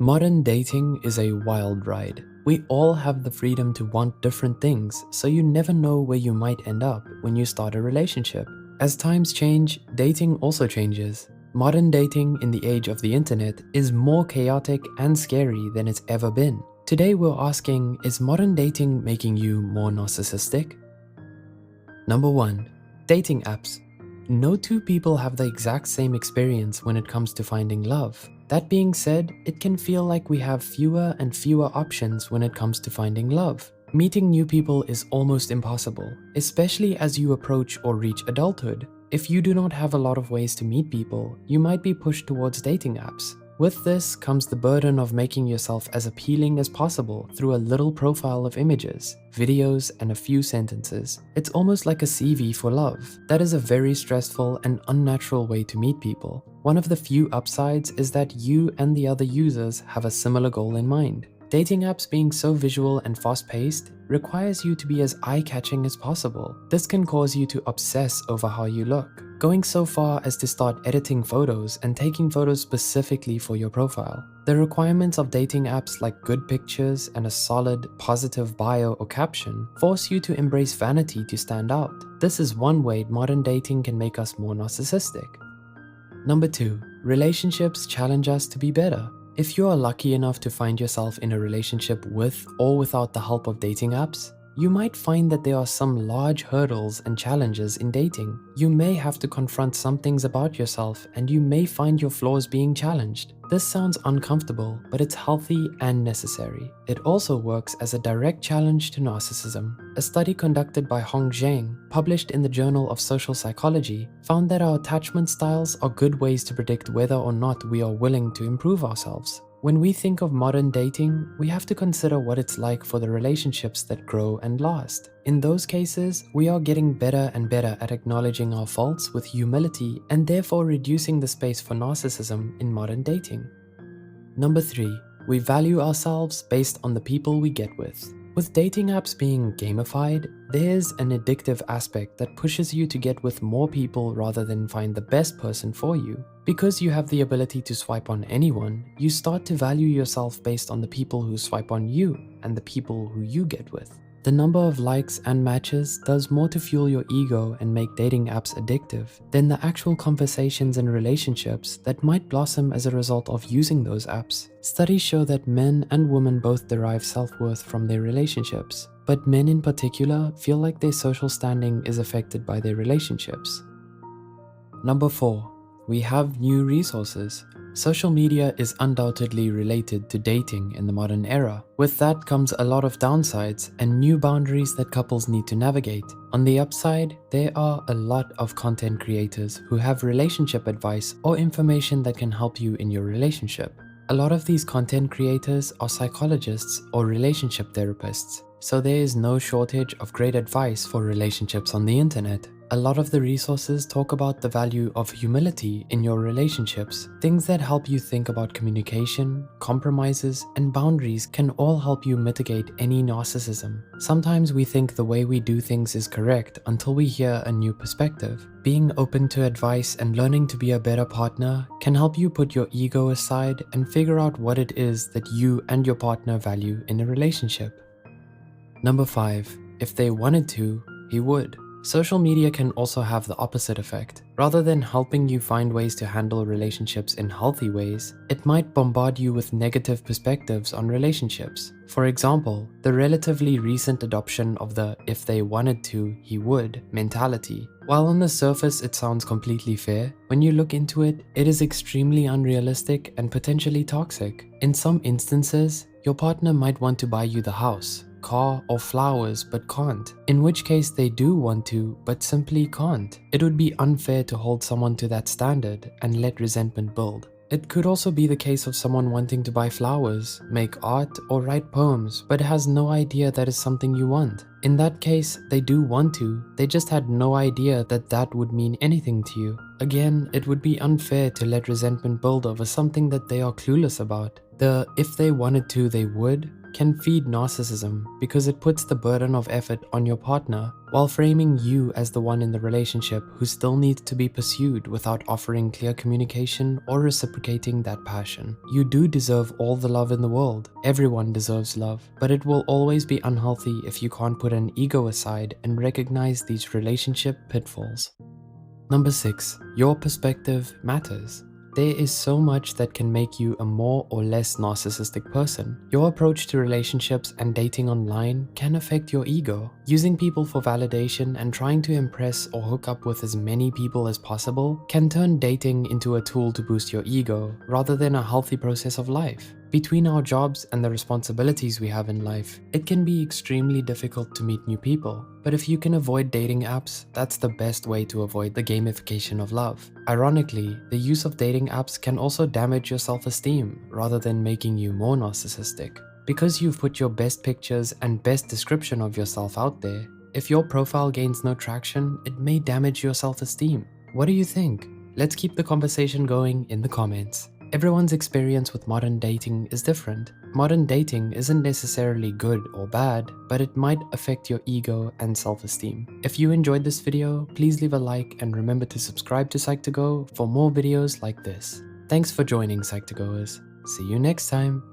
Modern dating is a wild ride. We all have the freedom to want different things, so you never know where you might end up when you start a relationship. As times change, dating also changes. Modern dating in the age of the internet is more chaotic and scary than it's ever been. Today we're asking, is modern dating making you more narcissistic? Number 1. Dating apps. No two people have the exact same experience when it comes to finding love. That being said, it can feel like we have fewer and fewer options when it comes to finding love. Meeting new people is almost impossible, especially as you approach or reach adulthood. If you do not have a lot of ways to meet people, you might be pushed towards dating apps. With this comes the burden of making yourself as appealing as possible through a little profile of images, videos, and a few sentences. It's almost like a CV for love. That is a very stressful and unnatural way to meet people. One of the few upsides is that you and the other users have a similar goal in mind. Dating apps being so visual and fast-paced requires you to be as eye-catching as possible. This can cause you to obsess over how you look, going so far as to start editing photos and taking photos specifically for your profile. The requirements of dating apps like good pictures and a solid, positive bio or caption force you to embrace vanity to stand out. This is one way modern dating can make us more narcissistic. Number 2. Relationships challenge us to be better. If you are lucky enough to find yourself in a relationship with or without the help of dating apps, you might find that there are some large hurdles and challenges in dating. You may have to confront some things about yourself and you may find your flaws being challenged. This sounds uncomfortable, but it's healthy and necessary. It also works as a direct challenge to narcissism. A study conducted by Cheong, published in the Journal of Social Psychology, found that our attachment styles are good ways to predict whether or not we are willing to improve ourselves. When we think of modern dating, we have to consider what it's like for the relationships that grow and last. In those cases, we are getting better and better at acknowledging our faults with humility and therefore reducing the space for narcissism in modern dating. Number 3. We value ourselves based on the people we get with. With dating apps being gamified, there's an addictive aspect that pushes you to get with more people rather than find the best person for you. Because you have the ability to swipe on anyone, you start to value yourself based on the people who swipe on you and the people who you get with. The number of likes and matches does more to fuel your ego and make dating apps addictive than the actual conversations and relationships that might blossom as a result of using those apps. Studies show that men and women both derive self-worth from their relationships, but men in particular feel like their social standing is affected by their relationships. Number 4. We have new resources. Social media is undoubtedly related to dating in the modern era. With that comes a lot of downsides and new boundaries that couples need to navigate. On the upside, there are a lot of content creators who have relationship advice or information that can help you in your relationship. A lot of these content creators are psychologists or relationship therapists, so there is no shortage of great advice for relationships on the internet. A lot of the resources talk about the value of humility in your relationships. Things that help you think about communication, compromises, and boundaries can all help you mitigate any narcissism. Sometimes we think the way we do things is correct until we hear a new perspective. Being open to advice and learning to be a better partner can help you put your ego aside and figure out what it is that you and your partner value in a relationship. Number 5. If they wanted to, he would. Social media can also have the opposite effect. Rather than helping you find ways to handle relationships in healthy ways, it might bombard you with negative perspectives on relationships. For example, the relatively recent adoption of the "if they wanted to, he would" mentality. While on the surface it sounds completely fair, when you look into it, it is extremely unrealistic and potentially toxic. In some instances, your partner might want to buy you the house, car, or flowers but can't, in which case they do want to but simply can't. It would be unfair to hold someone to that standard and let resentment build. It could also be the case of someone wanting to buy flowers, make art, or write poems but has no idea that is something you want. In that case, they do want to, they just had no idea that that would mean anything to you. Again, it would be unfair to let resentment build over something that they are clueless about. The "if they wanted to, they would" can feed narcissism because it puts the burden of effort on your partner while framing you as the one in the relationship who still needs to be pursued without offering clear communication or reciprocating that passion. You do deserve all the love in the world. Everyone deserves love, but it will always be unhealthy if you can't put an ego aside and recognize these relationship pitfalls. Number 6. Your perspective matters. There is so much that can make you a more or less narcissistic person. Your approach to relationships and dating online can affect your ego. Using people for validation and trying to impress or hook up with as many people as possible can turn dating into a tool to boost your ego rather than a healthy process of life. Between our jobs and the responsibilities we have in life, it can be extremely difficult to meet new people. But if you can avoid dating apps, that's the best way to avoid the gamification of love. Ironically, the use of dating apps can also damage your self-esteem rather than making you more narcissistic. Because you've put your best pictures and best description of yourself out there, if your profile gains no traction, it may damage your self-esteem. What do you think? Let's keep the conversation going in the comments. Everyone's experience with modern dating is different. Modern dating isn't necessarily good or bad, but it might affect your ego and self-esteem. If you enjoyed this video, please leave a like and remember to subscribe to Psych2Go for more videos like this. Thanks for joining Psych2Goers. See you next time.